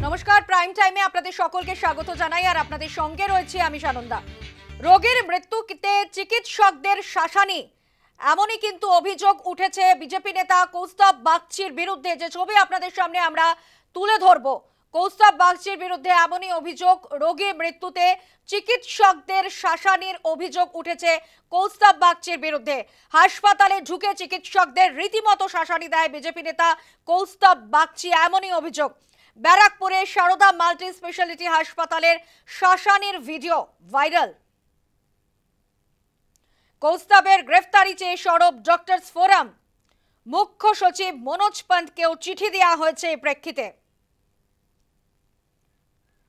নমস্কার, প্রাইম টাইমে আপনাদের সকলকে স্বাগত জানাই আর আপনাদের সঙ্গে রয়েছে আমি সানন্দা। রোগীর মৃত্যুতে চিকিৎসকদের শাসানি, এমনই কিন্তু অভিযোগ উঠেছে বিজেপি নেতা কৌস্তব বাগচির বিরুদ্ধে। যে ছবি আপনাদের সামনে আমরা তুলে ধরব, কৌস্তব বাগচির বিরুদ্ধে এমনই অভিযোগ। রোগীর মৃত্যুতে চিকিৎসকদের শাসানির অভিযোগ উঠেছে কৌস্তব বাগচির বিরুদ্ধে। হাসপাতালে ঢুকে চিকিৎসকদের রীতিমতো শাসানি দেয় বিজেপি নেতা কৌস্তব বাগচি, এমনই অভিযোগ। ব্যারাকপুরে সারদা মাল্টি স্পেশালিটি হাসপাতালের শাসানির ভিডিও ভাইরাল। কৌস্তবের গ্রেফতারি চেয়ে সরব ডক্টরস ফোরাম। মুখ্য সচিব মনোজ পন্তকেও চিঠি দেওয়া হয়েছে এই প্রেক্ষিতে।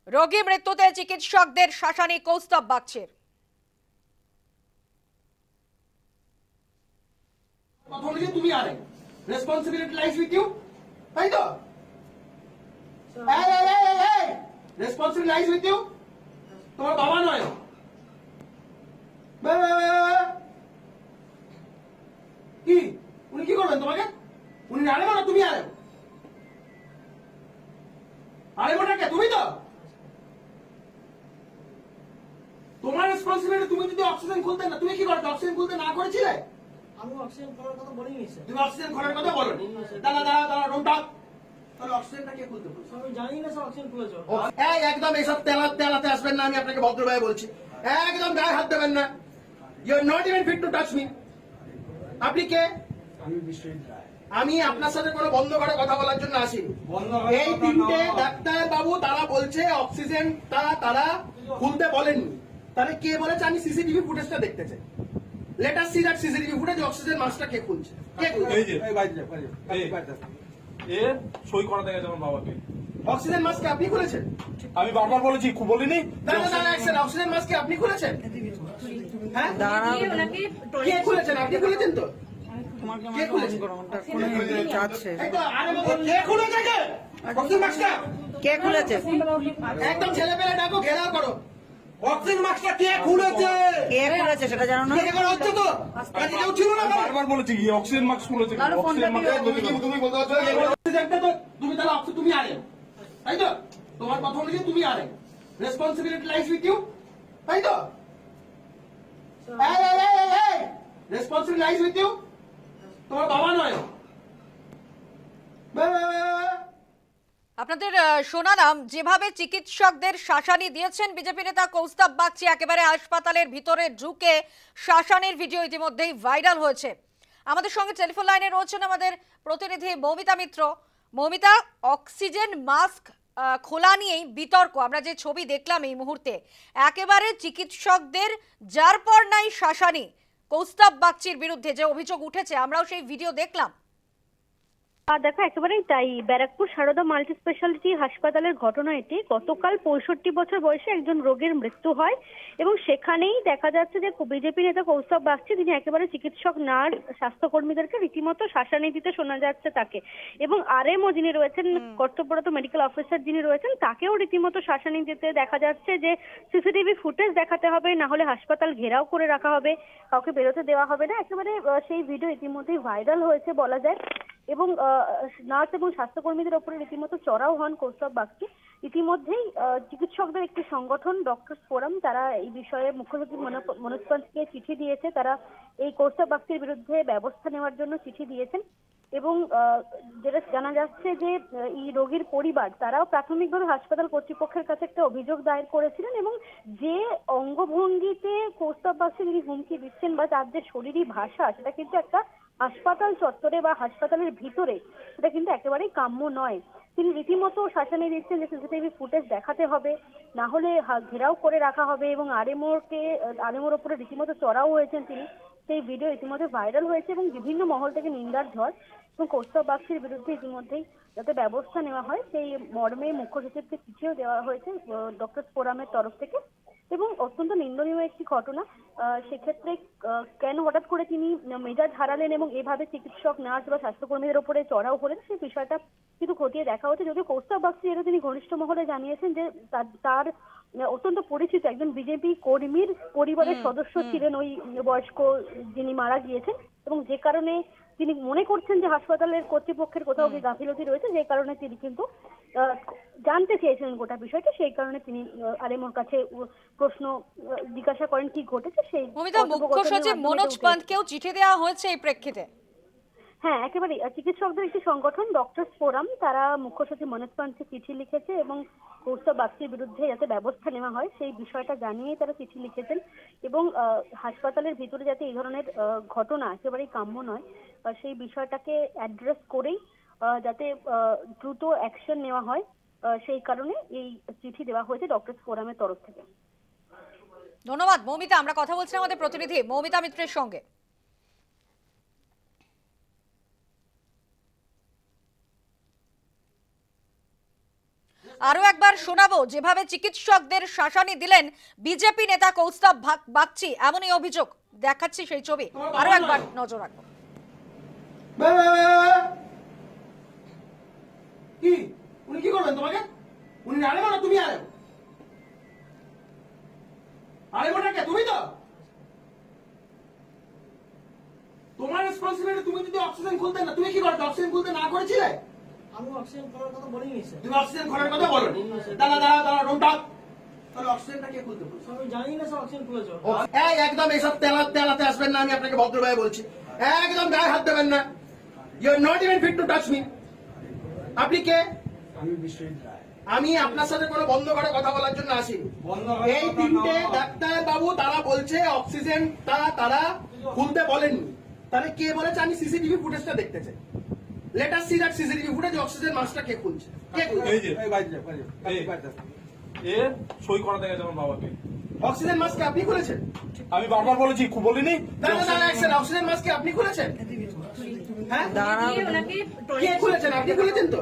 রোগী মৃত্যুতে চিকিৎসকদের শাসানি কৌস্তব বাগচির। তুমি আরে রেসপন্সিবিলিটি লাইজ উইথ ইউ, তাই তো? Responsibility lies with you. তোমার বাবা নয়, কি উনি কি করবেন তোমাকে? উনি আরে না তুমি আরে আরে মোটাকে তুমি তো। তোমার রেসপন্সিবিলিটি। তুমি যদি অক্সিজেন খুলতে না, তুমি কি করতে? অক্সিজেন খুলতে না করেছিলে? আমি অক্সিজেন করার কথা বলিনি স্যার। তুমি অক্সিজেন খোলার কথা বলোনি। দাঁড়া দাঁড়া দাঁড়া, ডোন্ট টক। তাহলে অক্সিজেনটা কে খুলতে বলছে? আমি জানি না স্যার অক্সিজেন খুলেছো। এই একদম এইসব তেলাতে আসবেন না, আমি আপনাকে ভদ্রভাবে বলছি। একদম গায়ে হাত দেবেন না। You are not even fit to touch me. আপনি কে? আমি বিশ্বজিৎ রায়। আমি আপনার সাথে কোনো বন্ধ করে কথা বলার জন্য আসিনি। এই তিনটে ডাক্তার বাবু তারা বলছে অক্সিজেনটা তারা খুলতে বলেননি। তাহলে কে বলেছে? আমি সিসিটিভি ফুটেজটা দেখতে চাই। Let us see that CCTV footage. Oxygen মাস্কটা কে খুলছে? কে খুলছে? সই করা দেখা যাবে বাবাকে। অক্সিজেন মাস্ক আপনি খুলেছেন? আমি বারবার বলেছি, বলিনি? অক্সিজেন মাস্ক আপনি খুলেছেন? হ্যাঁ, কে খুলেছেন? আপনি খুলেছেন তো? কে খুলেছে? কে খুলেছে? একদম ছেলে পেলে ডাকো, ঘেরাও করো। অক্সিজেন মাস্কটা কে খুলেছে? কে খুলেছে সেটা জানো না? হচ্ছে তো কেউ ছিল না। বারবার বলেছি কি অক্সিজেন মাস্ক খুলেছে। অক্সিজেন মাস্ক তুমি বলতে পারছো অক্সিজেনটা তো তুমি তাহলে তুমি আরে, তাই তো? তোমার কথা অনুযায়ী তুমি আরে রেসপন্সিবিলিটি লাইজ উইথ ইউ, তাই তো? Responsibility lies with you. তোমার বাবা নয়। আপনাদের শোনালাম যেভাবে চিকিৎসকদের শাসানি দিয়েছেন বিজেপি নেতা কৌস্তব বাগচি। একেবারে হাসপাতালের ভিতরে ঢুকে শাসানির ভিডিও ইতিমধ্যেই ভাইরাল হয়েছে। আমাদের সঙ্গে টেলিফোন লাইনে রয়েছেন আমাদের প্রতিনিধি মৌমিতা মিত্র। মৌমিতা, অক্সিজেন মাস্ক খোলা নিয়েই বিতর্ক। আমরা যে ছবি দেখলাম এই মুহূর্তে, একেবারে চিকিৎসকদের যার পর নাই শাসানি কৌস্তব বাগচির বিরুদ্ধে যে অভিযোগ উঠেছে, আমরাও সেই ভিডিও দেখলাম। দেখো, একেবারেই তাই। ব্যারাকপুর সারদা মাল্টি স্পেশালিটি হাসপাতালের ঘটনা এটি। গতকাল 65 বছর বয়সে একজন রোগীর মৃত্যু হয় এবং সেখানেই দেখা যাচ্ছে যে বিজেপি নেতা কৌস্তব বাগচি, তিনি একেবারে চিকিৎসক, নার্স, স্বাস্থ্যকর্মীদেরকে রীতিমতো শাসানি দিতে শোনা যাচ্ছে তাকে। এবং আরএমও যিনি রয়েছেন, কর্তব্যরত মেডিকেল অফিসার যিনি রয়েছেন, তাকেও রীতিমতো শাসানি দিতে দেখা যাচ্ছে যে সিসিটিভি ফুটেজ দেখাতে হবে, না হলে হাসপাতাল ঘেরাও করে রাখা হবে, কাউকে বেরোতে দেওয়া হবে না। একেবারে সেই ভিডিও ইতিমধ্যেই ভাইরাল হয়েছে বলা যায়। এবং নার্স এবং স্বাস্থ্যকর্মীদের ওপরে রীতিমতো চড়াও হন কৌস্তব বাগচি। ইতিমধ্যেই চিকিৎসকদের একটি সংগঠন ডক্টরস ফোরাম, তারা এই বিষয়ে মুখ্য সচিব মনোজ পন্তকে চিঠি দিয়েছে। তারা এই কৌস্তব বাগচির বিরুদ্ধে ব্যবস্থা নেওয়ার জন্য চিঠি দিয়েছেন। এবং যেটা জানা যাচ্ছে যে এই রোগীর পরিবার, তারাও প্রাথমিকভাবে হাসপাতাল কর্তৃপক্ষের কাছে একটা অভিযোগ দায়ের করেছিলেন। এবং যে অঙ্গভঙ্গিতে কৌস্তব বাগচি তিনি হুমকি দিচ্ছেন বা তার যে শরীরী ভাষা, সেটা কিন্তু একটা হাসপাতাল চত্বরে বা হাসপাতালের ভিতরে সেটা কিন্তু একেবারেই কাম্য নয়। তিনি রীতিমতো শাসানি দিচ্ছেন যে সিসিটিভি ফুটেজ দেখাতে হবে, না হলে ঘেরাও করে রাখা হবে। এবং আরএমওর উপরে রীতিমতো চড়াও হয়েছেন তিনি। সেই ভিডিও ইতিমধ্যে ভাইরাল হয়েছে এবং বিভিন্ন মহল থেকে নিন্দার ঝড়। এবং কৌস্তব বাগচির বিরুদ্ধে ইতিমধ্যেই যাতে ব্যবস্থা নেওয়া হয় সেই মর্মে মুখ্য সচিবকে চিঠিও দেওয়া হয়েছে ডক্টরস ফোরামের তরফ থেকে। এবং অত্যন্ত নিন্দনীয় একটি ঘটনা। সেক্ষেত্রে কেন হঠাৎ করে তিনি মেজাজ হারালেন এবং এভাবে চিকিৎসক, নার্স বা স্বাস্থ্যকর্মীদের উপরে চড়াও হলেন, সেই বিষয়টা কিন্তু খতিয়ে দেখা হচ্ছে। যদিও কৌস্তব বাগচি এটা তিনি ঘনিষ্ঠ মহলে জানিয়েছেন যে তার অত্যন্ত পরিচিত একজন বিজেপি কর্মীর পরিবারের সদস্য ছিলেন ওই বয়স্ক যিনি মারা গিয়েছেন, এবং যে কারণে তিনি মনে করছেন যে হাসপাতালের কর্তৃপক্ষের কোথাও কি গাফিলতি রয়েছে, যে কারণে তিনি কিন্তু জানতে চেয়েছিলেন গোটা বিষয়টা। সেই কারণে তিনি আরএমওর কাছে প্রশ্ন জিজ্ঞাসা করেন কি ঘটেছে। সেই মমিতা, মুখ্য সচিব মনোজ পান্তকেও চিঠি দেওয়া হয়েছে এই প্রেক্ষিতে। হ্যাঁ, একেবারে চিকিৎসকদের একটি সংগঠন ডক্টরস ফোরাম, তারা মুখ্য সচিব মনোজ পান্তকে চিঠি লিখেছে এবং কৌস্তব বাগচির বিরুদ্ধে যাতে ব্যবস্থা নেওয়া হয় সেই বিষয়টা জানিয়েই তারা চিঠি লিখেছেন। এবং হাসপাতালের ভিতরে যাতে এই ধরনের ঘটনা একেবারেই কাম্য নয়, সেই বিষয়টাকে অ্যাড্রেস করেই যাতে দ্রুত অ্যাকশন নেওয়া হয়, সেই কারণে এই চিঠি দেওয়া হয়েছে ডক্টরস ফোরামের তরফ থেকে। ধন্যবাদ মৌমিতা। আমরা কথা বলছিলাম আমাদের প্রতিনিধি মৌমিতা মিত্রের সঙ্গে। আরো একবার শোনাবো যেভাবে চিকিৎসকদের শাসানি দিলেন বিজেপি নেতা কৌস্তব বাগচি, এমনই অভিযোগ দেখাচ্ছি সেই ছবি, আরো একবার নজর রাখবো। কি উনি কি করবেন তোমাকে? উনি আরেমো না তুমি আরেমো? আরেমোটা কে? তুমি তো। তোমার রেসপন্সিবিলিটি, তুমি যদি অক্সিজেন খুলতে না, তুমি কি করতে? অক্সিজেন খুলতে না করেছিলে? আমি অক্সিজেন করার কথা বলিনি স্যার। তুমি অক্সিজেন খোলার কথা বলো। দাঁড়া ডোন্ট টক। তাহলে অক্সিজেনটা কে খুলতে বলছে? আমি জানি না স্যার অক্সিজেন খুলেছ। এই একদম এসব তেলাতে আসবেন না, আমি আপনাকে ভদ্রভাবে বলছি। একদম গায়ে হাত দেবেন না। You are not even fit to touch me. আপনি কে? আমি বিশ্বজিৎ রায়। আমি আপনার সাথে কোনো বন্ধ করে কথা বলার জন্য আসিনি। এই তিনটে ডাক্তার বাবু তারা বলছে অক্সিজেনটা তারা খুলতে বলেননি। তাহলে কে বলেছে? আমি সিসিটিভি ফুটেজটা দেখতে চাই। Let us see that CCTV footage. Oxygen মাস্কটা কে খুলছে? কে খুলছে? এই যে এ সই করাতে গেছে আমার বাবাকে। অক্সিজেন মাস্ক আপনি খুলেছেন? আমি বারবার বলেছি, বলিনি? দাঁড়া অক্সিজেন মাস্ক আপনি খুলেছেন? হ্যাঁ, কে খুলেছেন? আপনি খুলেছেন তো?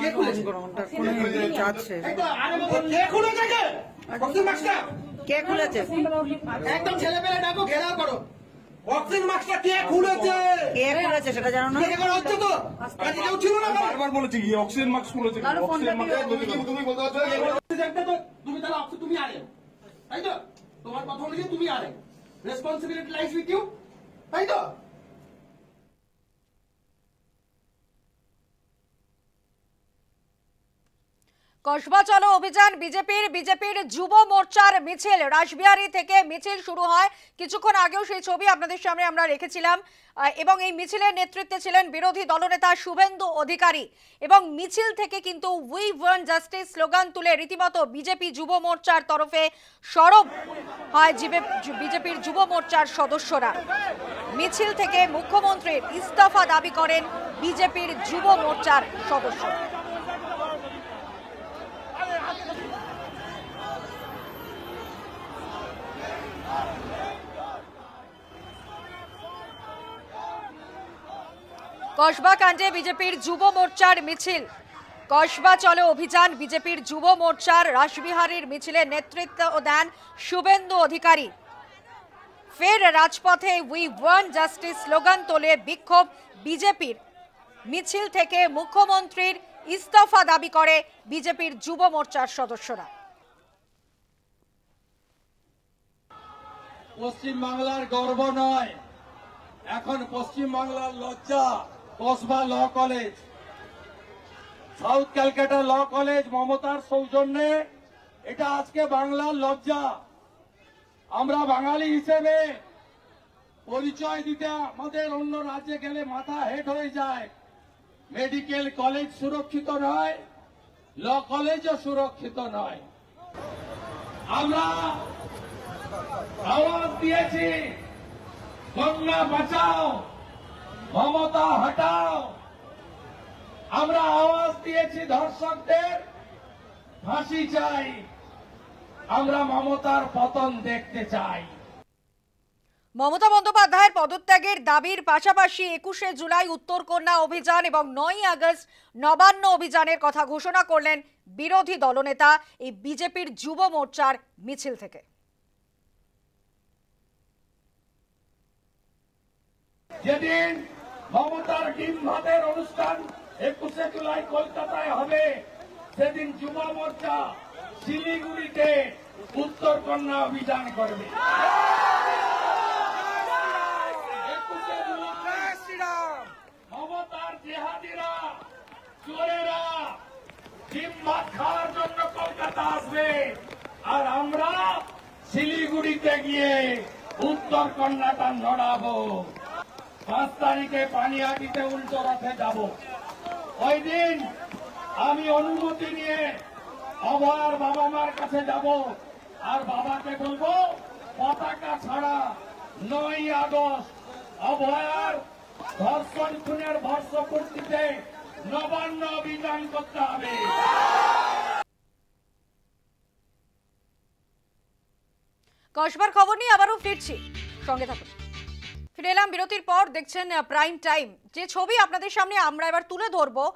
কে খুলেছে? কে খুলেছে? কে অক্সিজেন মাস্কটা কে খুলেছে? একদম ছেলে পেলে ডাকো, ঘেরাও করো। অক্সিজেন মাস্কটা কে খুলেছে? কে খুলেছে সেটা জানো না? কে করা হচ্ছে তো? কাজে কেউ ছিল না? বারবার বলেছি অক্সিজেন মাস্ক খুলেছে। অক্সিজেন মাস্ক তুমি বলতে পারছো অক্সিজেনটা তো তুমি তাহলে তুমি আরে, তাই তো? তোমার কথা অনুযায়ী তুমি আরে, রেসপন্সিবিলিটি লাইস উইথ ইউ, তাই তো? কসবা চলো অভিযান বিজেপির যুব মোর্চার মিছিল রাসবিহারী থেকে মিছিল শুরু হয়। কিছুক্ষণ আগেও সেই ছবি আপনাদের সামনে আমরা রেখেছিলাম এবং এই মিছিলের নেতৃত্বে ছিলেন বিরোধী দলনেতা শুভেন্দু অধিকারী এবং মিছিল থেকে কিন্তু উই ওয়ান্ট জাস্টিস স্লোগান তুলে রীতিমতো বিজেপি যুব মোর্চার তরফে সরব হয় বিজেপির যুব মোর্চার সদস্যরা। মিছিল থেকে মুখ্যমন্ত্রীর ইস্তফা দাবি করেন বিজেপির যুব মোর্চার সদস্যরা। কসবা কাণ্ডে বিজেপির যুব মোর্চার মিছিল। কসবা চলো অভিযান বিজেপির যুব মোর্চার রাসবিহারীর মিছিলে নেতৃত্ব দেন শুভেন্দু অধিকারী। ফের রাজপথে উই ওয়ান্ট জাস্টিস স্লোগান তোলে বিক্ষোভ বিজেপির। মিছিল থেকে মুখ্যমন্ত্রীর ইস্তফা দাবি করে বিজেপির যুব মোর্চার সদস্যরা। পশ্চিম বাংলার গর্ব নয়, এখন পশ্চিম বাংলার লজ্জা Kasba law college, south Calcutta law college মমতার সৌজন্যে এটা আজকে বাংলার লজ্জা। আমরা বাঙালি হিসেবে পরিচয় দিতে আমাদের অন্য রাজ্যে গেলে মাথা হেট হয়ে যায়। মেডিকেল কলেজ সুরক্ষিত নয়, ল কলেজও সুরক্ষিত নয়। আমরা আওয়াজ দিয়েছি গঙ্গা বাঁচাও, মমতা হটাও। আমরা আওয়াজ দিয়েছি ধর্ষকদের ফাঁসি চাই, আমরা মমতার পতন দেখতে চাই। মমতা বন্দ্যোপাধ্যায়ের পদত্যাগের দাবির পাশাপাশি 21শে জুলাই উত্তরকন্যা অভিযান এবং 9ই আগস্ট নবান্ন অভিযানের কথা ঘোষণা করলেন বিরোধী দলনেতা এই বিজেপির যুব মোর্চার মিছিল থেকে। যেদিন মমতার ডিম ভাতের অনুষ্ঠান 21শে জুলাই কলকাতায় হবে, সেদিন যুব মোর্চা শিলিগুড়িতে উত্তরকন্যা অভিযান করবে। চোরেরা ডিম ভাত খাওয়ার জন্য কলকাতা আসবে, আর আমরা শিলিগুড়িতে গিয়ে উত্তর কন্যাটা নড়াবো। 5 তারিখে পানিহাটিতে উল্টো রথে যাব। ওই দিন আমি অনুমতি নিয়ে অভয়ার বাবা মার কাছে যাব, আর বাবাকে বলবো পতাকা ছাড়া 9ই আগস্ট অভয়ার ধর্ষণ খুনের বর্ষপূর্তিতে নবান্ন অভিযান করতে হবে। কসবার খবর নিয়ে আবারও ফিরছি, সঙ্গে থাকুন। ফিরে এলাম বিরতির পর, দেখছেন প্রাইম টাইম। যে ছবি আপনাদের সামনে আমরা এবার তুলে ধরবো,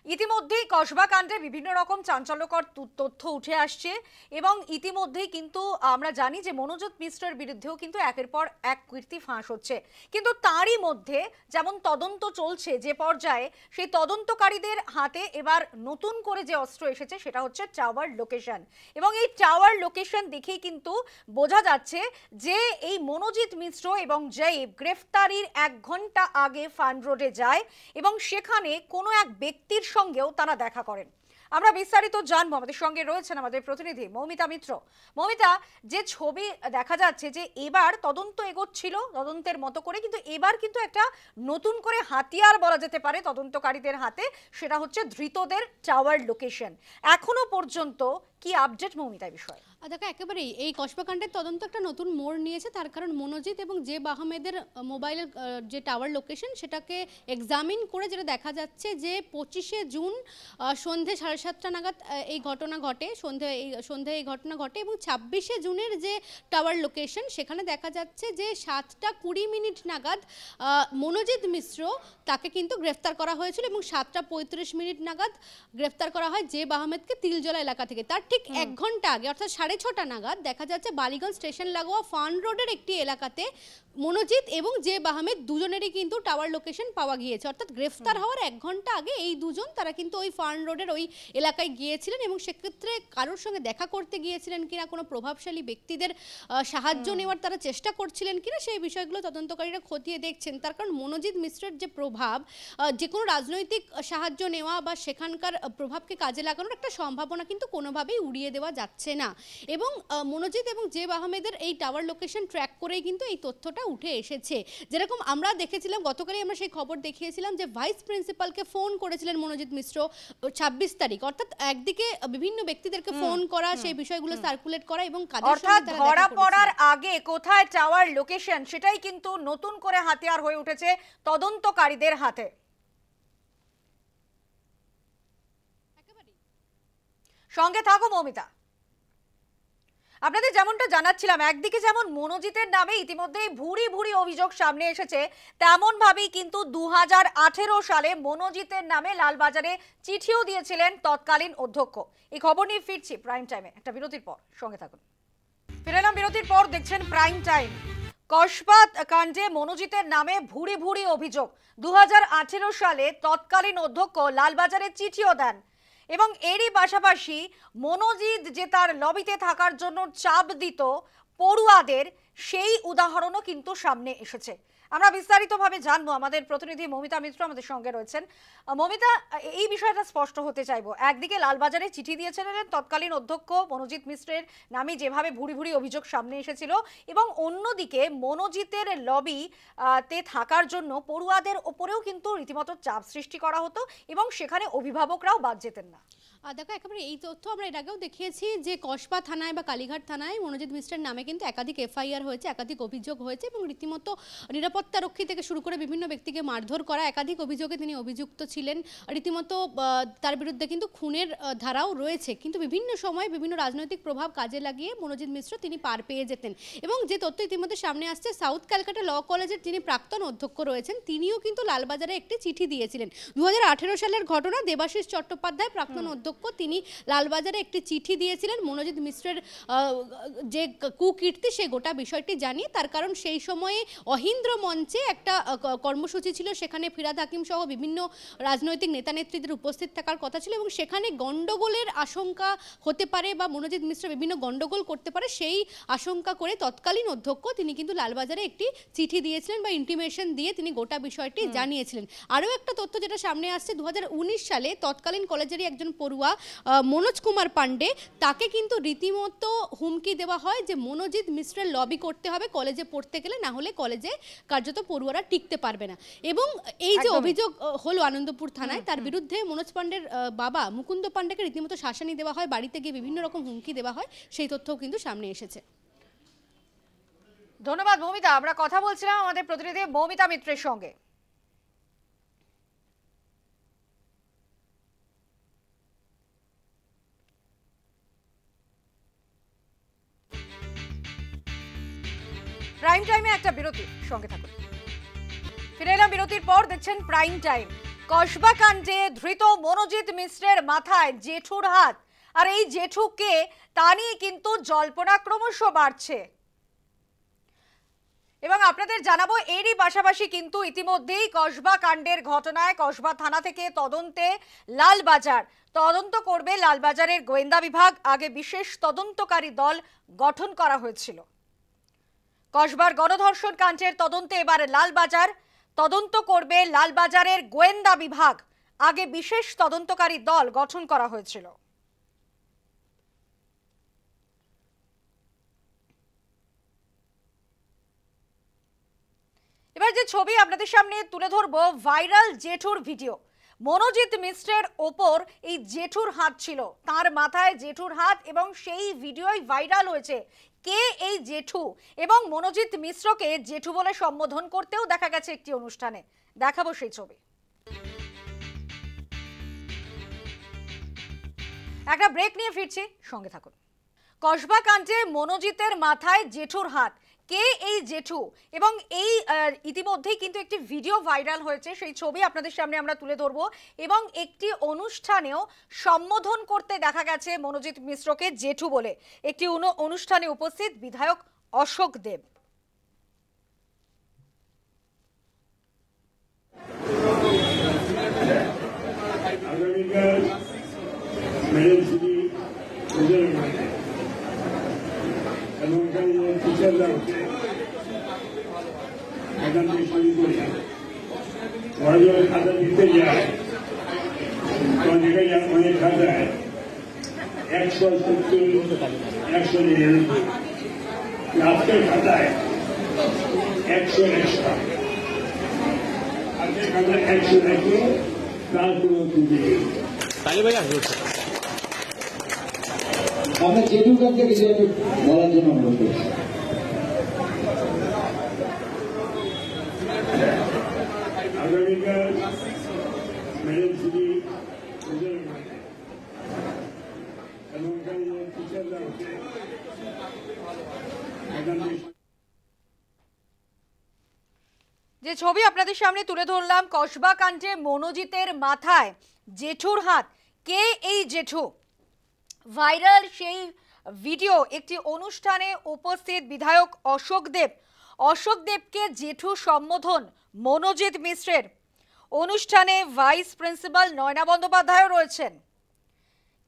ইতিমধ্যেই কসবা কাণ্ডে বিভিন্ন রকম চাঞ্চল্যকর তথ্য উঠে আসছে এবং ইতিমধ্যেই কিন্তু আমরা জানি যে মনোজিৎ মিশ্রের বিরুদ্ধেও কিন্তু একের পর এক কীর্তি ফাঁস হচ্ছে। কিন্তু তারই মধ্যে যেমন তদন্ত চলছে যে পর্যায়ে, সেই তদন্তকারীদের হাতে এবার নতুন করে যে অস্ত্র এসেছে সেটা হচ্ছে টাওয়ার লোকেশন। এবং এই টাওয়ার লোকেশন দেখেই কিন্তু বোঝা যাচ্ছে যে এই মনোজিৎ মিশ্র এবং জয়ীব গ্রেফতারির 1 ঘন্টা আগে ফান রোডে যায় এবং সেখানে কোনো এক ব্যক্তির সঙ্গেও তারা দেখা করেন। আমরা বিস্তারিত জানবো, আমাদের সঙ্গে রয়েছেন আমাদের প্রতিনিধি মৌমিতা মিত্র। মৌমিতা, যে ছবি দেখা যাচ্ছে যে এবার তদন্ত এগোচ্ছিল তদন্তের মতো করে, কিন্তু এবার কিন্তু একটা নতুন করে হাতিয়ার বলা যেতে পারে তদন্তকারীদের হাতে, সেটা হচ্ছে ধৃতদের টাওয়ার লোকেশন। এখনো পর্যন্ত কি আপডেট মৌমিতা বিষয়? দেখো, একেবারেই এই কসবাকাণ্ডের তদন্ত একটা নতুন মোড় নিয়েছে, তার কারণ মনোজিৎ এবং জেব আহমেদের মোবাইলের যে টাওয়ার লোকেশন সেটাকে এক্সামিন করে যেটা দেখা যাচ্ছে যে 25শে জুন সন্ধে 7:30 নাগাদ এই ঘটনা ঘটে, সন্ধে এই ঘটনা ঘটে এবং 26শে জুনের যে টাওয়ার লোকেশন সেখানে দেখা যাচ্ছে যে 7:20 নাগাদ মনোজিৎ মিশ্র তাকে কিন্তু গ্রেফতার করা হয়েছিল এবং 7:35 নাগাদ গ্রেফতার করা হয় জেব আহমেদকে তিলজলা এলাকা থেকে। তার ঠিক 1 ঘন্টা আগে অর্থাৎ 6:30 নাগাদ দেখা যাচ্ছে বালিগঞ্জ স্টেশন লাগোয়া ফান রোডের একটি এলাকাতে মনোজিৎ এবং জেব আহমেদ দুজনেরই কিন্তু টাওয়ার লোকেশন পাওয়া গিয়েছে। অর্থাৎ গ্রেফতার হওয়ার 1 ঘন্টা আগে এই দুজন তারা কিন্তু ওই ফান রোডের ওই এলাকায় গিয়েছিলেন এবং সেক্ষেত্রে কারোর সঙ্গে দেখা করতে গিয়েছিলেন কিনা, কোনো প্রভাবশালী ব্যক্তিদের সাহায্য নেওয়ার তারা চেষ্টা করছিলেন কিনা, সেই বিষয়গুলো তদন্তকারীরা খতিয়ে দেখছেন। তার কারণ মনোজিৎ মিশ্রের যে প্রভাব, যে কোনো রাজনৈতিক সাহায্য নেওয়া বা সেখানকার প্রভাবকে কাজে লাগানোর একটা সম্ভাবনা কিন্তু কোনোভাবেই উড়িয়ে দেওয়া যাচ্ছে না। এবং মনোজিৎ এবং জেব আহমেদের এই টাওয়ার লোকেশন ট্র্যাক করেই কিন্তু এই তথ্যটা উঠে এসেছে। যেরকম আমরা দেখেছিলাম গতকালই, আমরা সেই খবর দেখিয়েছিলাম যে ভাইস প্রিন্সিপালকে ফোন করেছিলেন মনোজিৎ মিশ্র 26 তারিখ। অর্থাৎ একদিকে বিভিন্ন ব্যক্তিদেরকে ফোন করা, সেই বিষয়গুলো সার্কুলেট করা এবং অর্থাৎ ধরা পড়ার আগে কোথায় টাওয়ার লোকেশন সেটাই কিন্তু নতুন করে হাতিয়ার হয়ে উঠেছে তদন্তকারীদের হাতে। সঙ্গে থাকো মৌমিতা। আপনাদের যেমনটা জানাচ্ছিলাম, একদিকে যেমন মনোজিতের নামে ইতিমধ্যেই ভুরি ভুরি অভিযোগ সামনে এসেছে, তেমন ভাবেই কিন্তু 2018 সালে মনোজিতের নামে লালবাজারে চিঠিও দিয়েছিলেন তৎকালীন অধ্যক্ষ। এই খবর নিয়ে ফিরছি প্রাইম টাইমে একটা বিরতির পর, সঙ্গে থাকুন। ফিরে এলাম বিরতির পর, দেখছেন প্রাইম টাইম। কসবা কাণ্ডে মনোজিতের নামে ভুরি ভুরি অভিযোগ। 2018 সালে তৎকালীন অধ্যক্ষ লালবাজারে চিঠিও দেন এবং এরই পাশাপাশি মনোজিৎ যে তার লবিতে থাকার জন্য চাপ দিত পড়ুয়াদের, সেই উদাহরণও কিন্তু সামনে এসেছে। আমরা বিস্তারিতভাবে জানবো, আমাদের প্রতিনিধি মৌমিতা মিত্র আমাদের সঙ্গে রয়েছেন। মৌমিতা, এই বিষয়টা স্পষ্ট হতে চাইবো, একদিকে লালবাজারে চিঠি দিয়েছিলেন তৎকালীন অধ্যক্ষ মনোজিৎ মিশ্রের নামে যেভাবে ভুরি ভুরি অভিযোগ সামনে এসেছিল, এবং অন্যদিকে মনোজিতের লবি তে থাকার জন্য পড়ুয়াদের ওপরেও কিন্তু রীতিমতো চাপ সৃষ্টি করা হতো এবং সেখানে অভিভাবকরাও বাদ যেতেন না। দেখো, একেবারে এই তথ্য আমরা এর আগেও দেখিয়েছি যে কসবা থানায় বা কালীঘাট থানায় মনোজিৎ মিশ্রের নামে কিন্তু একাধিক এফআইআর হয়েছে, একাধিক অভিযোগ হয়েছে এবং রীতিমতো নিরাপত্তা রক্ষী থেকে শুরু করে বিভিন্ন ব্যক্তিকে মারধর করা, একাধিক অভিযোগে তিনি অভিযুক্ত ছিলেন। রীতিমতো তার বিরুদ্ধে কিন্তু খুনের ধারাও রয়েছে। কিন্তু বিভিন্ন সময় বিভিন্ন রাজনৈতিক প্রভাব কাজে লাগিয়ে মনোজিৎ মিশ্র তিনি পার পেয়ে যেতেন। এবং যে তথ্য ইতিমধ্যে সামনে আসছে, সাউথ ক্যালকাটা ল কলেজের যিনি প্রাক্তন অধ্যক্ষ রয়েছেন তিনিও কিন্তু লালবাজারে একটি চিঠি দিয়েছিলেন। 2018 সালের ঘটনা, দেবাশিস চট্টোপাধ্যায় প্রাক্তন অধ্যক্ষ অধ্যক্ষ তিনি লালবাজারে একটি চিঠি দিয়েছিলেন মনোজিৎ মিশ্রের যে কুকীর্তি সেই গোটা বিষয়টি জানিয়ে। তার কারণ সেই সময়ে অহিন্দ্র মঞ্চে একটা কর্মসূচি ছিল, সেখানে ফিরহাদ হাকিম সহ বিভিন্ন রাজনৈতিক নেতা নেত্রীদের উপস্থিত থাকার কথা ছিল এবং সেখানে গন্ডগোলের আশঙ্কা হতে পারে বা মনোজিৎ মিশ্র বিভিন্ন গন্ডগোল করতে পারে সেই আশঙ্কা করে তৎকালীন অধ্যক্ষ তিনি কিন্তু লালবাজারে একটি চিঠি দিয়েছিলেন বা ইন্টিমেশন দিয়ে তিনি গোটা বিষয়টি জানিয়েছিলেন। আরও একটা তথ্য যেটা সামনে আসছে, 2019 সালে তৎকালীন কলেজেরই একজন পড়ুয়া মনোজ কুমার পান্ডে, তাকে কিন্তু রীতিমতো হুমকি দেওয়া হয় যে মনোজিৎ মিশ্রের লবি করতে হবে কলেজে পড়তে গেলে, না হলে কলেজে কার্যত পড়ুয়ারা টিকতে পারবে না। এবং এই যে অভিযোগ হলো আনন্দপুর থানায়, তার বিরুদ্ধে মনোজ পান্ডের বাবা মুকুন্দ পান্ডেকে রীতিমতো শাসানি দেওয়া হয়, বাড়িতে গিয়ে বিভিন্ন রকম হুমকি দেওয়া হয়, সেই তথ্যও কিন্তু সামনে এসেছে। ধন্যবাদ মৌমিতা। আমরা কথা বলছিলাম আমাদের প্রতিনিধি মৌমিতা মিত্রের সঙ্গে। প্রাইম টাইমে একটা বিরতি, সঙ্গে থাকুন। ফিরে এলাম বিরতির পর, দেখছেন প্রাইম টাইম। কসবা কাণ্ডে ধৃত মনোজিৎ মিশ্রের মাথায় জেঠুর হাত, আর এই জেঠুকে তা নিয়ে কিন্তু জল্পনা ক্রমশ বাড়ছে। এবং আপনাদের জানাবো এরই পাশাপাশি কিন্তু ইতিমধ্যেই কসবা কাণ্ডের ঘটনায় কসবা থানা থেকে তদন্তে লালবাজার, তদন্ত করবে লালবাজারের গোয়েন্দা বিভাগ। আগে বিশেষ তদন্তকারী দল গঠন করা হয়েছিল। কসবার গণধর্ষণ কাণ্ডের তদন্তে এবার লালবাজার, তদন্ত করবে লালবাজারের গোয়েন্দা বিভাগ। আগে বিশেষ তদন্তকারী দল গঠন করা হয়েছিল। এবার যে ছবি আপনাদের সামনে তুলে ধরবো, ভাইরাল জেঠুর ভিডিও। মনোজিৎ মিশ্রের ওপর এই জেঠুর হাত ছিল, তার মাথায় জেঠুর হাত, এবং সেই ভিডিওই ভাইরাল হয়েছে। কে এই জেঠু? এবং মনোজিৎ মিশ্রকে জেঠু বলে সম্বোধন করতেও দেখা গেছে একটি অনুষ্ঠানে। দেখাবো সেই ছবি। একটা ব্রেক নিয়ে ফিরছি, সঙ্গে থাকুন। কসবা কাণ্ডে মনোজিতের মাথায় জেঠুর হাত, কে এই জেঠু? এবং এই ইতিমধ্যেই কিন্তু একটি ভিডিও ভাইরাল হয়েছে, সেই ছবি আপনাদের সামনে আমরা তুলে ধরবো। এবং একটি অনুষ্ঠানেও সম্বোধন করতে দেখা গেছে মনোজিৎ মিশ্রকে জেঠু বলে। একটি অনুষ্ঠানে উপস্থিত বিধায়ক অশোক দেব। এখান থেকে শুরু করি, ওরা যখন খাতা দিতে যায় তখন দেখা যায় অনেক খাতায় 170, 199, আজকের খাতায় 101, আজকের খাতায় 101, তার কোনো ত্রুটি নেই। আমরা জেঠুর কাছ থেকে কিছু বলার জন্য অনুরোধ করছি। আগামীকাল মেডেল সিটি এবং টিচাররা যে ছবি আপনাদের সামনে তুলে ধরলাম, কসবা কাণ্ডে মনোজিতের মাথায় জেঠুর হাত, কে এই জেঠু? ভাইরাল সেই ভিডিও। একটি অনুষ্ঠানে উপস্থিত বিধায়ক অশোক দেব, অশোক দেবকে জেঠু সম্বোধন মনোজিৎ মিশ্রের। অনুষ্ঠানে ভাইস প্রিন্সিপাল নয়না বন্দ্যোপাধ্যায় রয়েছেন।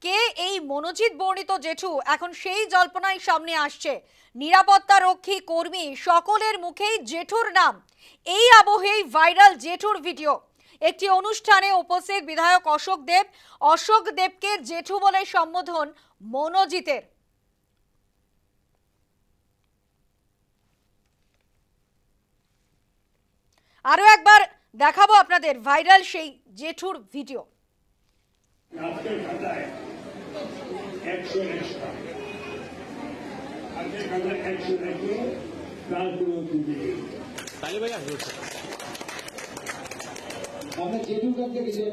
কে এই মনোজিৎ বর্ণিত জেঠু? এখন সেই জল্পনাই সামনে আসছে। নিরাপত্তা রক্ষী কর্মী সকলের মুখেই জেঠুর নাম। এই আবহেই ভাইরাল জেঠুর ভিডিও। একটি অনুষ্ঠানে উপস্থিত বিধায়ক অশোক দেব, অশোক দেবকে জেঠু বলে সম্বোধন মনোজিতের। আরো একবার দেখাবো আপনাদের ভাইরাল সেই জেঠুর ভিডিও। আজকের খাতায় 101, আজকের খাতায় 101, তার কোনো ত্রুটি নেই। আমরা জেঠুর কাছ থেকে কিছু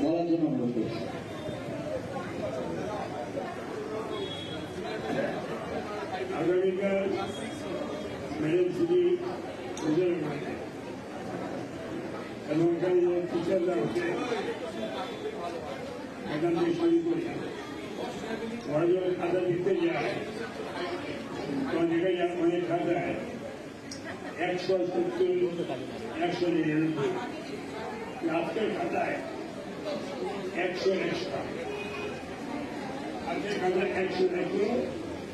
বলার জন্য অনুরোধ করছি। আগামীকাল মেডেল সিটি এবং টিচাররা এখান থেকে শুরু করি ওরা যখন খাতা দিতে যায় তখন দেখা যায় অনেক খাতায় 170, 199, আজকের খাতায় 100 extra, আজকের খাতায় 100 রেখে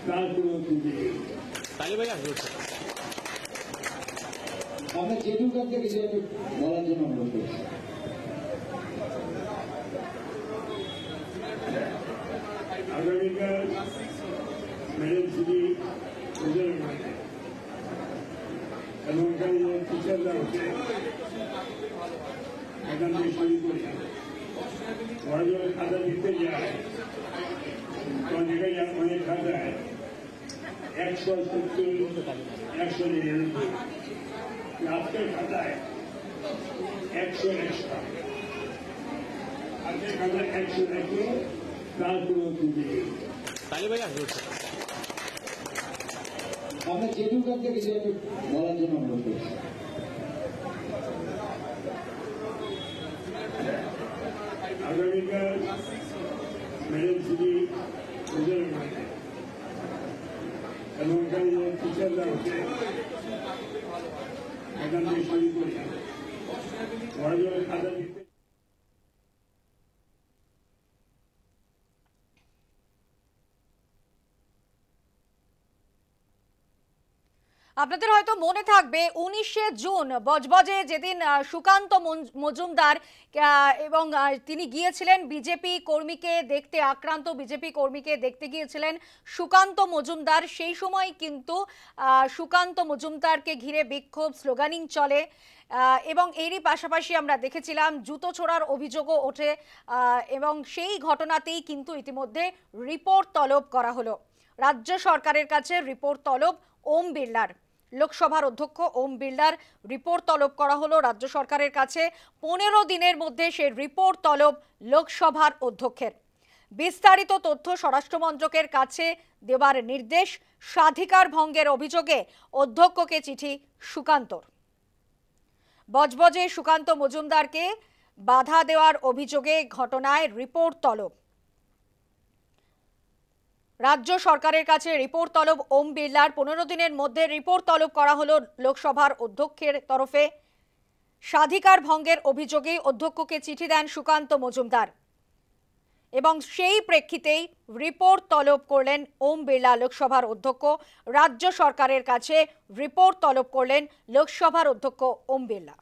তারপরে তুলে আমরা যেটুকু কাজ থেকে সেটা বলার জন্য অনুরোধ করছি। আগামীকাল ম্যাডাম শুধু এবং এখানে যে টিচাররা হচ্ছে এখান থেকে শুরু করি ওরা যখন খাতা দিতে যায় তখন দেখা যায় অনেক খাতায় 170, 199, আজকের খাতায় 100 extra, আজকের খাতায় 100 রেখে তারপরে তুলে আমরা যেটুকু কাজ থেকে সেটা বলার জন্য অনুরোধ করছি। আগামীকাল ম্যাডাম শুধু এবং এখানে যে টিচাররা হচ্ছে এখান থেকে শুরু করি ওরা যখন খাতা দিতে আপনাদের হয়তো মনে থাকবে 19শে জুন বজবজে যেদিন সুকান্ত মজুমদার এবং তিনি গিয়েছিলেন বিজেপি কর্মীকে দেখতে, আক্রান্ত বিজেপি কর্মীকে দেখতে গিয়েছিলেন সুকান্ত মজুমদার। সেই সময় কিন্তু সুকান্ত মজুমদারকে ঘিরে বিক্ষোভ, স্লোগানিং চলে এবং এরই পাশাপাশি আমরা দেখেছিলাম জুতো ছোড়ার অভিযোগও ওঠে এবং সেই ঘটনাতেই কিন্তু ইতিমধ্যে রিপোর্ট তলব করা হলো রাজ্য সরকারের কাছে। রিপোর্ট তলব ওম বিড়লার, লোকসভার অধ্যক্ষ ওম বিড়লার রিপোর্ট তলব করা হলো রাজ্য সরকারের কাছে। 15 দিনের মধ্যে সেই রিপোর্ট তলব লোকসভার অধ্যক্ষের। বিস্তারিত তথ্য স্বরাষ্ট্রমন্ত্রকের কাছে দেওয়ার নির্দেশ। স্বাধিকার ভঙ্গের অভিযোগে অধ্যক্ষকে চিঠি সুকান্তর। বজবজে সুকান্ত মজুমদারকে বাধা দেওয়ার অভিযোগে ঘটনায় রিপোর্ট তলব। রাজ্য সরকারের কাছে রিপোর্ট তলব ওম বিড়লার। 15 দিনের মধ্যে রিপোর্ট তলব করা হলো লোকসভার অধ্যক্ষের তরফে। স্বাধিকার ভঙ্গের অভিযোগে অধ্যক্ষকে চিঠি দেন সুকান্ত মজুমদার এবং সেই প্রেক্ষিতেই রিপোর্ট তলব করলেন ওম বিড়লা লোকসভার অধ্যক্ষ। রাজ্য সরকারের কাছে রিপোর্ট তলব করলেন লোকসভার অধ্যক্ষ ওম বিড়লা।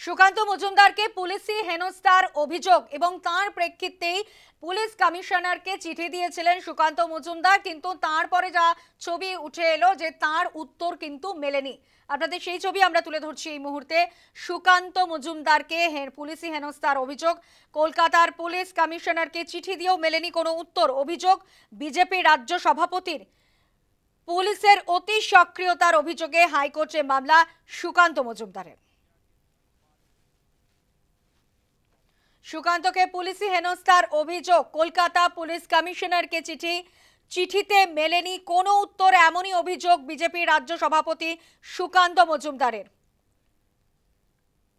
সুকান্ত মজুমদারকে পুলিশি হেনস্থার অভিযোগ এবং তার প্রেক্ষিতেই পুলিশ কমিশনারকে চিঠি দিয়েছিলেন সুকান্ত মজুমদার, কিন্তু তারপরে যা ছবি উঠে এলো যে তার উত্তর কিন্তু মেলেনি। আপনাদের সেই ছবি আমরা তুলে ধরছি এই মুহূর্তে। সুকান্ত মজুমদারকে পুলিশি হেনস্থার অভিযোগ, কলকাতার পুলিশ কমিশনারকে চিঠি দিয়েও মেলেনি কোনো উত্তর। অভিযোগ বিজেপি রাজ্য সভাপতির। পুলিশের অতি সক্রিয়তার অভিযোগে হাইকোর্টে মামলা সুকান্ত মজুমদারের। সুকান্তকে পুলিশি হেনস্থার অভিযোগ, কলকাতা পুলিশ কমিশনারকে চিঠি, চিঠিতে মেলেনি কোনো উত্তর, এমনই অভিযোগ বিজেপি রাজ্য সভাপতি সুকান্ত মজুমদারের।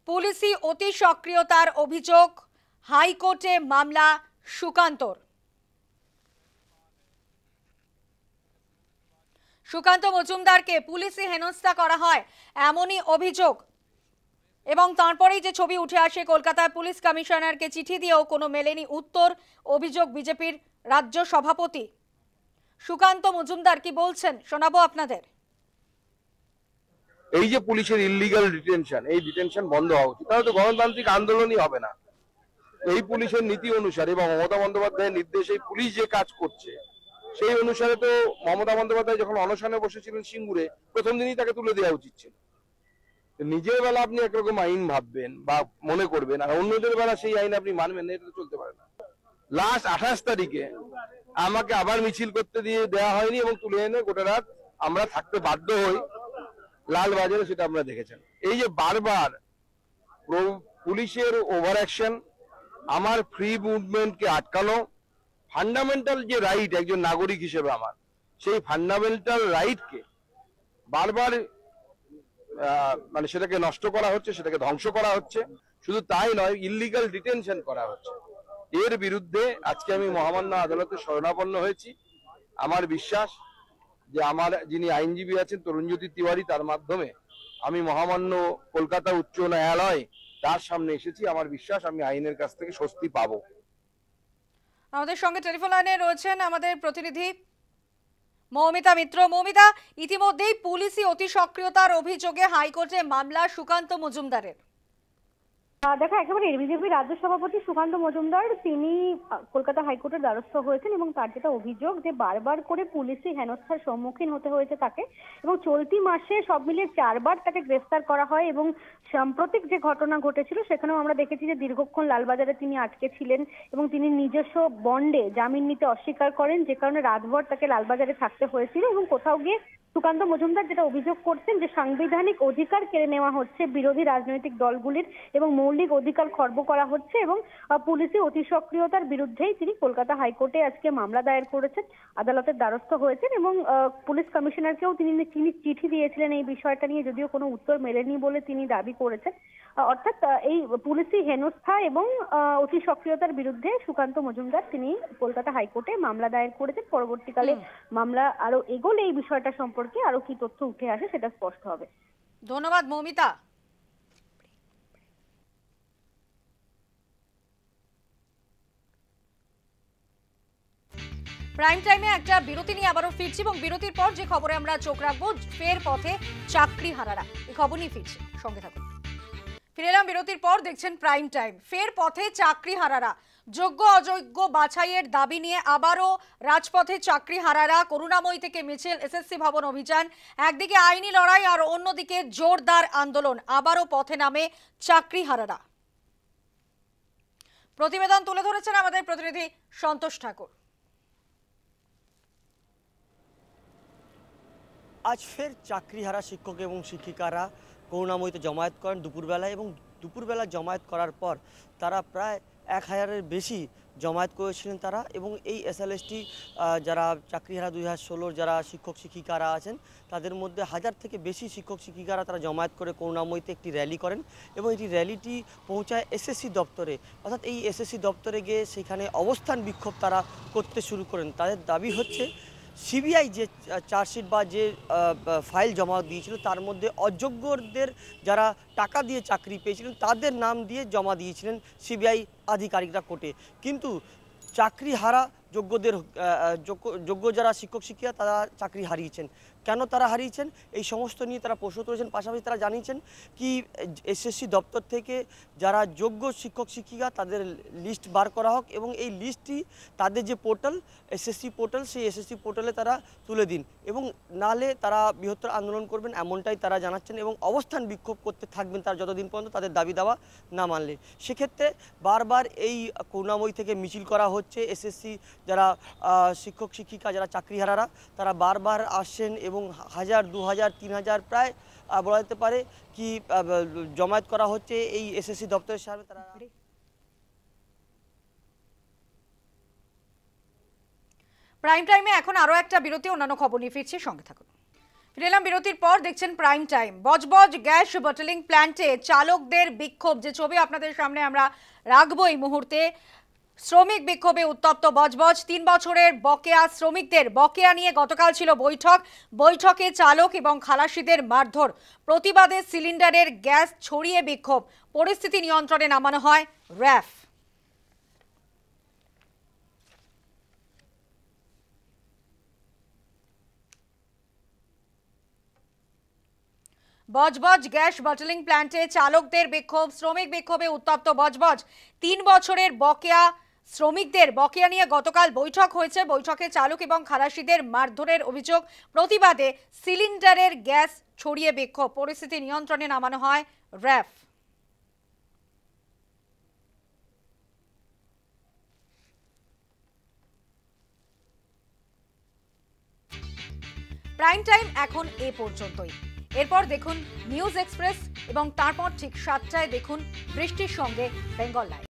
পুলিশি অতি সক্রিয়তার অভিযোগ, হাইকোর্টে মামলা সুকান্তর। সুকান্ত মজুমদারকে পুলিশি হেনস্থা করা হয় এমনই অভিযোগ এবং তারপরেই যে ছবি উঠে আসে কলকাতার পুলিশ কমিশনারকে চিঠি দিয়েও কোনো মেলেনি উত্তর। অভিযোগ বিজেপির রাজ্য সভাপতি সুকান্ত মজুমদার কি বলছেন শোনাবো আপনাদের। এই যে পুলিশের ইললিগাল ডিটেনশন, এই ডিটেনশন বন্ধ হওয়া উচিত, তাহলে তো গণতান্ত্রিক আন্দোলনই হবে না। এই পুলিশের নীতি অনুসারে এবং মমতা বন্দ্যোপাধ্যায়ের নির্দেশে পুলিশ যে কাজ করছে সেই অনুসারে তো মমতা বন্দ্যোপাধ্যায় যখন অনশনে বসেছিলেন সিঙ্গুরে, প্রথম দিনই তাকে তুলে দেওয়া উচিত ছিল। নিজের বেলা আপনি একরকম আইন ভাববেন বা মনে করবেন আর অন্যদের বেলা সেই আইন আপনি মানবেন না, এটা তো চলতে পারে না। লাস্ট 28 তারিখে আমাকে আবার মিছিল করতে দিয়ে দেওয়া হয়নি এবং তুলে এনে গোটা রাত আমরা থাকতে বাধ্য হই লালবাজারে, সেটা আমরা দেখেছেন। এই যে বারবার পুলিশের ওভার অ্যাকশন, আমার ফ্রি মুভমেন্টকে আটকানো, ফান্ডামেন্টাল যে রাইট একজন নাগরিক হিসেবে আমার, সেই ফান্ডামেন্টাল রাইটকে বারবার মানে সেটাকে নষ্ট করা হচ্ছে, সেটাকে ধ্বংস করা হচ্ছে। শুধু তাই নয়, ইল্লিগাল ডিটেনশন করা হচ্ছে। এর বিরুদ্ধে আজকে আমি মহামান্য আদালতে শরণাপন্ন হয়েছি। আমার বিশ্বাস যে আমার যিনি আইনজীবী আছেন তরুণজ্যোতি তিওয়ারি, তার মাধ্যমে আমি মহামান্য কলকাতা উচ্চ ন্যায়ালয় তার সামনে এসেছি। আমার বিশ্বাস আমি আইনের কাছ থেকে স্বস্তি পাবো। আমাদের সঙ্গে টেলিফোন লাইনে রয়েছেন আমাদের প্রতিনিধি মৌমিতা মিত্র। মৌমিতা, ইতিমধ্যেই পুলিশি অতি সক্রিয়তার অভিযোগে হাইকোর্টে মামলা সুকান্ত মজুমদারের। দেখো, একেবারে বিজেপি রাজ্য সভাপতি সুকান্ত মজুমদার তিনি কলকাতা হাইকোর্টের দ্বারস্থ হয়েছেন এবং তার যেটা অভিযোগ যে বারবার করে পুলিশি হেনস্থার সম্মুখীন হতে হয়েছে তাকে, এবং চলতি মাসে সব মিলিয়ে 4 বার তাকে গ্রেফতার করা হয়। এবং সাম্প্রতিক যে ঘটনা ঘটেছিল সেখানেও আমরা দেখেছি যে দীর্ঘক্ষণ লালবাজারে তিনি আটকে ছিলেন এবং তিনি নিজস্ব বন্ডে জামিন নিতে অস্বীকার করেন, যে কারণে রাতভর তাকে লালবাজারে থাকতে হয়েছিল। এবং কোথাও গিয়ে সুকান্ত মজুমদার যেটা অভিযোগ করছেন যে সাংবিধানিক অধিকার কেড়ে নেওয়া হচ্ছে বিরোধী রাজনৈতিক দলগুলির এবং মৌলিক অধিকার খর্ব করা হচ্ছে, এবং পুলিশি অতি সক্রিয়তার বিরুদ্ধেই তিনি কলকাতা হাইকোর্টে আজকে মামলা দায়ের করেছেন, আদালতের দ্বারস্থ হয়েছেন। এবং পুলিশ কমিশনারকেও তিনি চিঠি দিয়েছিলেন এই বিষয়টা নিয়ে, যদিও কোনো উত্তর মেলেনি বলে তিনি দাবি করেছেন। অর্থাৎ এই পুলিশি হেনস্থা এবং অতি সক্রিয়তার বিরুদ্ধে সুকান্ত মজুমদার তিনি কলকাতা হাইকোর্টে মামলা দায়ের করেছেন। পরবর্তীকালে মামলা আরো এগোলে এই বিষয়টা সম্পর্কে আরো কি তথ্য উঠে আসে সেটা স্পষ্ট হবে। ধন্যবাদ মৌমিতা। প্রাইম টাইমে একটা বিরতি নিয়ে আবারও ফিরছি এবং বিরতির পর যে খবরে আমরা চোখ রাখবো, ফের পথে চাকরি হারারা, এই খবর নিয়ে ফিরছি, সঙ্গে থাকুন। ফিরে এলাম বিরতির পর, দেখছেন প্রাইম টাইম। ফের পথে চাকরি হারারা, যোগ্য অযোগ্য বাছাইয়ের দাবি নিয়ে আবারও রাজপথে চাকরি হারারা। করুণাময়ী থেকে মিছিল, এসএসসি ভবন অভিযান, একদিকে আইনি লড়াই আর অন্যদিকে জোরদার আন্দোলন। আবারও পথে নামে চাকরি হারারা। প্রতিবেদন তুলে ধরেছেন আমাদের প্রতিনিধি সন্তোষ ঠাকুর। আজ ফের চাকরিহারা শিক্ষক এবং শিক্ষিকারা করুণাময়ীতে জমায়েত করেন দুপুরবেলায়, এবং দুপুরবেলা জমায়েত করার পর তারা প্রায় 1000-এর বেশি জমায়েত করেছিলেন তারা। এবং এই এসএলএসটি যারা চাকরিহারা 2016 যারা শিক্ষক শিক্ষিকারা আছেন তাদের মধ্যে 1000 থেকে বেশি শিক্ষক শিক্ষিকারা তারা জমায়েত করে করুণাময়ীতে একটি র্যালি করেন, এবং এই র্যালিটি পৌঁছায় এসএসসি দপ্তরে। অর্থাৎ এই এসএসসি দপ্তরে গিয়ে সেখানে অবস্থান বিক্ষোভ তারা করতে শুরু করেন। তাদের দাবি হচ্ছে সিবিআই যে চার্জশিট বা যে ফাইল জমা দিয়েছিল তার মধ্যে অযোগ্যদের যারা টাকা দিয়ে চাকরি পেয়েছিলেন তাদের নাম দিয়ে জমা দিয়েছিলেন সিবিআই আধিকারিকরা কোর্টে, কিন্তু চাকরি হারা যোগ্যদের যোগ্য যারা শিক্ষক শিক্ষিকা তারা চাকরি হারিয়েছেন। কেন তারা হারিয়েছেন এই সমস্ত নিয়ে তারা প্রশ্ন তুলেছেন। পাশাপাশি তারা জানিয়েছেন কি এসএসসি দপ্তর থেকে যারা যোগ্য শিক্ষক শিক্ষিকা তাদের লিস্ট বার করা হোক, এবং এই লিস্টটি তাদের যে পোর্টাল এসএসসি পোর্টাল সেই এসএসসি পোর্টালে তারা তুলে দিন, এবং নালে তারা বৃহত্তর আন্দোলন করবেন এমনটাই তারা জানাচ্ছেন, এবং অবস্থান বিক্ষোভ করতে থাকবেন তারা যতদিন পর্যন্ত তাদের দাবি দাওয়া না মানলে। সেক্ষেত্রে বারবার এই করুণাময়ী থেকে মিছিল করা হচ্ছে। এসএসসি যারা শিক্ষক শিক্ষিকা যারা চাকরিহারারা তারা বারবার আসছেন, এবং 1000, 2000, 3000 প্রায় বলা যেতে পারে কি জমায়েত করা হচ্ছে এই এসএসসি দপ্তরের সামনে। তারা প্রাইম টাইমে এখন আরো একটা বিরতি, অন্যান্য খবর নিয়ে ফিরছি, সঙ্গে থাকুন। ফিরে এলাম বিরতির পর, দেখছেন prime time. Budge Budge gas bottling প্ল্যান্টে চালকদের বিক্ষোভ, যে ছবি আপনাদের সামনে আমরা রাখবো এই মুহূর্তে। শ্রমিক বিক্ষোভে উত্তপ্ত বজবজ। 3 বছরের বকেয়া শ্রমিকদের বকেয়া নিয়ে গতকাল ছিল বৈঠকে চালক এবং খালাসিদের মারধর, প্রতিবাদে সিলিন্ডারের গ্যাস ছড়িয়ে বিক্ষোভ। পরিস্থিতি নিয়ন্ত্রণে নামানো হয় র্যাফ। বজবজ গ্যাস বটলিং প্ল্যান্টে চালকদের বিক্ষোভ, শ্রমিক বিক্ষোভে উত্তপ্ত বজবজ। 3 বছরের বকেয়া শ্রমিকদের বকেয়া নিয়ে গতকাল বৈঠক হয়েছে। বৈঠকে চালক এবং খালাসিদের মারধরের অভিযোগ, প্রতিবাদে সিলিন্ডারের গ্যাস ছড়িয়ে বিক্ষোভ। পরিস্থিতি নিয়ন্ত্রণে নামানো হয় র্যাফ। প্রাইম টাইম এখন এ পর্যন্তই। এরপর দেখুন নিউজ এক্সপ্রেস এবং তারপর ঠিক 7টায় দেখুন বৃষ্টির সঙ্গে বেঙ্গল লাইভ।